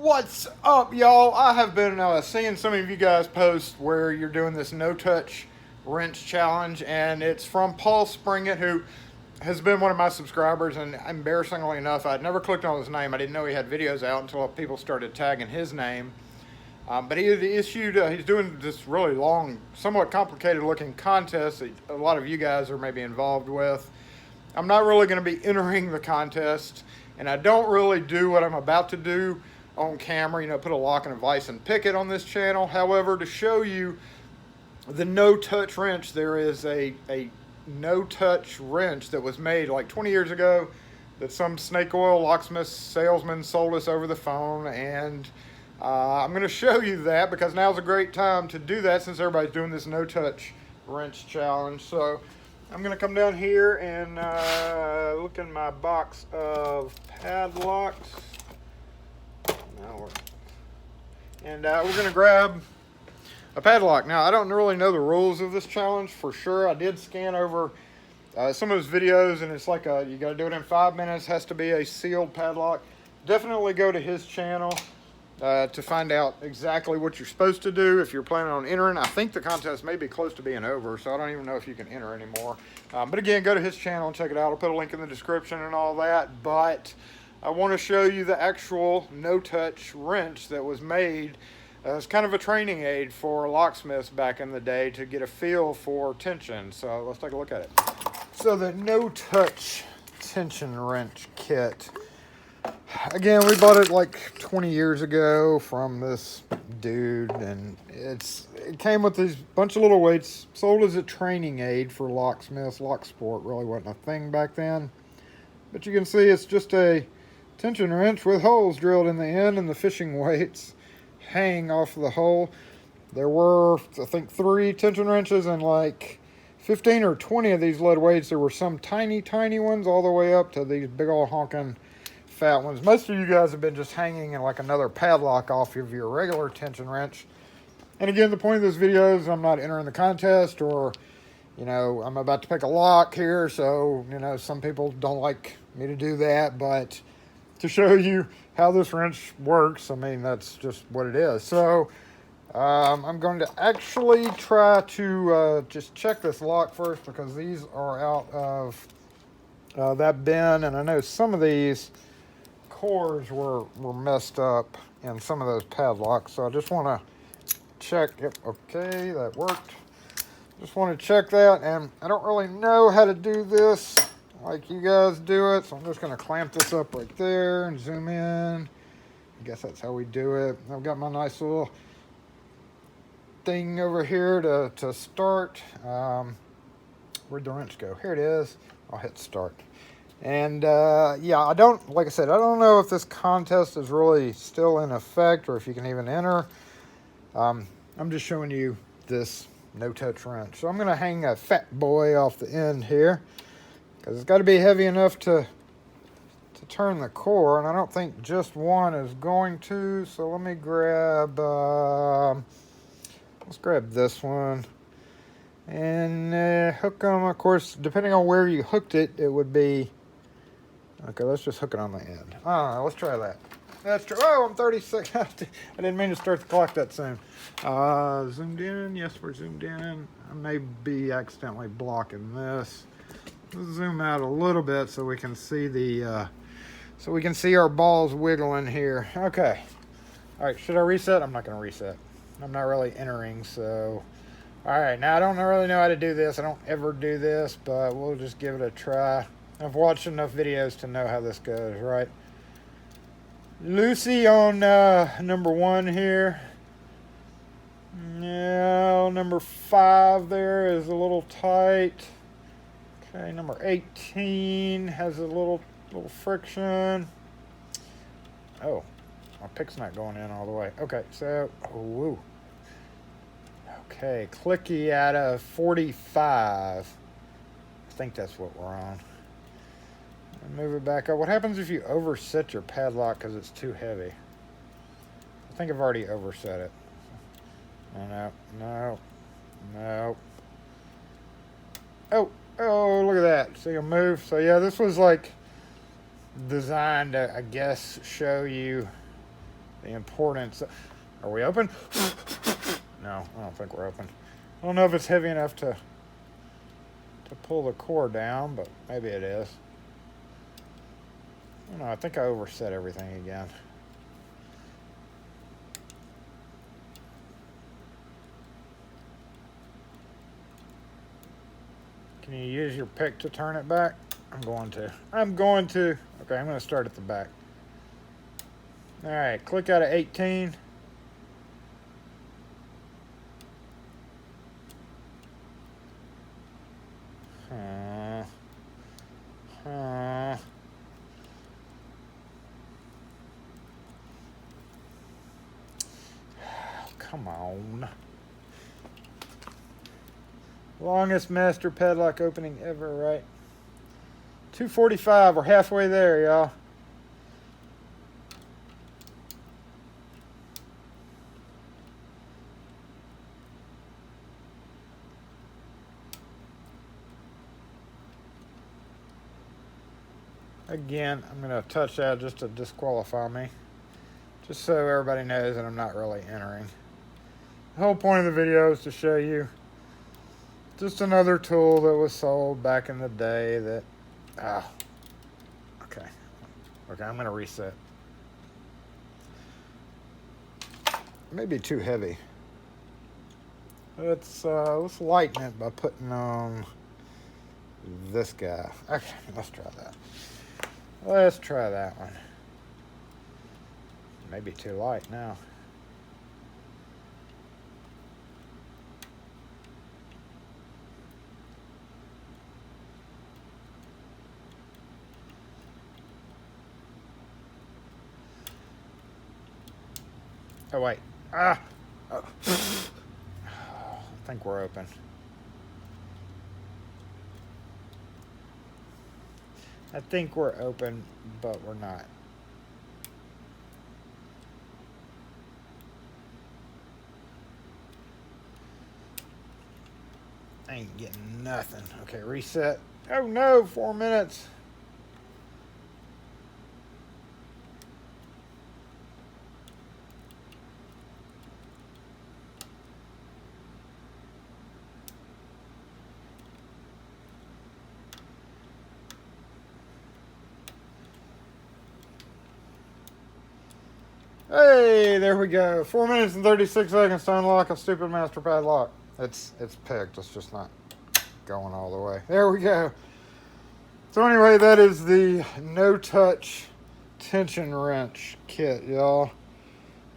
What's up, y'all? I have been seeing some of you guys post where you're doing this no-touch wrench challenge, and it's from Paul Springett, who has been one of my subscribers, and embarrassingly enough, I'd never clicked on his name. I didn't know he had videos out until people started tagging his name. But he's doing this really long, somewhat complicated looking contest that a lot of you guys are maybe involved with. I'm not really going to be entering the contest, and I don't really do what I'm about to do on camera, put a lock and a vise and picket on this channel. However, to show you the no-touch wrench, there is a no-touch wrench that was made like 20 years ago that some snake oil locksmith salesman sold us over the phone, and I'm going to show you that because now's a great time to do that since everybody's doing this no-touch wrench challenge. So I'm going to come down here and look in my box of padlocks. And we're going to grab a padlock. Now, I don't really know the rules of this challenge for sure. I did scan over some of his videos, and it's like you got to do it in 5 minutes. Has to be a sealed padlock. Definitely go to his channel to find out exactly what you're supposed to do if you're planning on entering. I think the contest may be close to being over, so I don't even know if you can enter anymore. But again, go to his channel and check it out. I'll put a link in the description and all that. But I want to show you the actual no-touch wrench that was made as kind of a training aid for locksmiths back in the day to get a feel for tension. So let's take a look at it. So the no-touch tension wrench kit. Again, we bought it like 20 years ago from this dude, and it came with these bunch of little weights, sold as a training aid for locksmiths. Lock sport really wasn't a thing back then. But you can see it's just a tension wrench with holes drilled in the end, and the fishing weights hang off the hole. There were, I think, 3 tension wrenches and like 15 or 20 of these lead weights. There were some tiny ones all the way up to these big old honking fat ones. Most of you guys have been just hanging in like another padlock off of your regular tension wrench. And again, the point of this video is I'm not entering the contest, or I'm about to pick a lock here, so some people don't like me to do that, but to show you how this wrench works, I mean, that's just what it is. So I'm going to actually try to just check this lock first, because these are out of that bin, and I know some of these cores were messed up in some of those padlocks, so I just want to check. Yep, okay, that worked. Just want to check that, and I don't really know how to do this like you guys do it, so I'm just going to clamp this up right there and zoom in. I guess that's how we do it. I've got my nice little thing over here to start. Where'd the wrench go? Here it is. I'll hit start. And yeah, like I said, I don't know if this contest is really still in effect or if you can even enter. I'm just showing you this no-touch wrench. So I'm going to hang a fat boy off the end here, because it's got to be heavy enough to turn the core, and I don't think just one is going to. So let me grab, let's grab this one and hook them. Of course, depending on where you hooked it, it would be, okay, let's just hook it on the end. Let's try that. That's true. Oh, I'm 36. I didn't mean to start the clock that soon. Zoomed in. Yes, we're zoomed in. I may be accidentally blocking this. Let's zoom out a little bit so we can see our balls wiggling here. Okay. All right. Should I reset? I'm not going to reset. I'm not really entering. So, all right. Now I don't really know how to do this. I don't ever do this, but we'll just give it a try. I've watched enough videos to know how this goes, right? Lucy on number 1 here. Yeah, number 5 there is a little tight. Okay, number 18 has a little friction. Oh, my pick's not going in all the way. Okay, so, woo. Okay, clicky out of 45. I think that's what we're on. Move it back up. What happens if you overset your padlock because it's too heavy? I think I've already overset it. No. Oh, look at that. See a move? So yeah, this was like designed to, I guess, show you the importance. Are we open? No, I don't think we're open. I don't know if it's heavy enough to pull the core down, but maybe it is. I don't know, I think I overset everything again. Can you use your pick to turn it back? I'm going to. Okay, I'm going to start at the back. All right, click out of 18. Come on. Longest master padlock opening ever, right? 245. We're halfway there, y'all. Again, I'm going to touch that just to disqualify me. Just so everybody knows that I'm not really entering. The whole point of the video is to show you just another tool that was sold back in the day that... Okay, I'm going to reset. Maybe too heavy. Let's lighten it by putting on this guy. Okay, let's try that. Let's try that one. Maybe too light now. Oh, wait. Oh. I think we're open. I think we're open, but we're not. I ain't getting nothing. Okay, reset. Oh no, 4 minutes. Hey, there we go. 4 minutes and 36 seconds to unlock a stupid master padlock. It's picked. It's just not going all the way. There we go. So anyway, that is the no-touch tension wrench kit, y'all.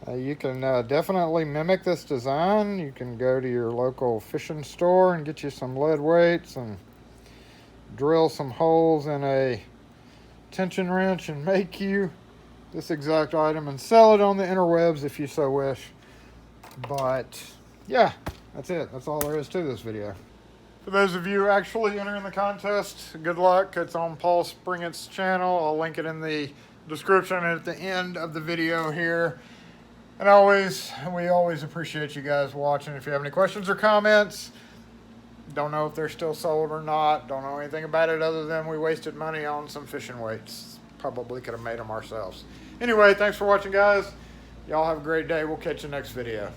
You can definitely mimic this design. You can go to your local fishing store and get you some lead weights and drill some holes in a tension wrench and make you this exact item and sell it on the interwebs if you so wish. But yeah, that's it. That's all there is to this video. For those of you actually entering the contest, good luck. It's on Paul Springett's channel. I'll link it in the description at the end of the video here. And we always appreciate you guys watching. If you have any questions or comments, don't know if they're still sold or not, don't know anything about it other than we wasted money on some fishing weights. Probably could have made them ourselves. Anyway, thanks for watching, guys. Y'all have a great day. We'll catch you next video.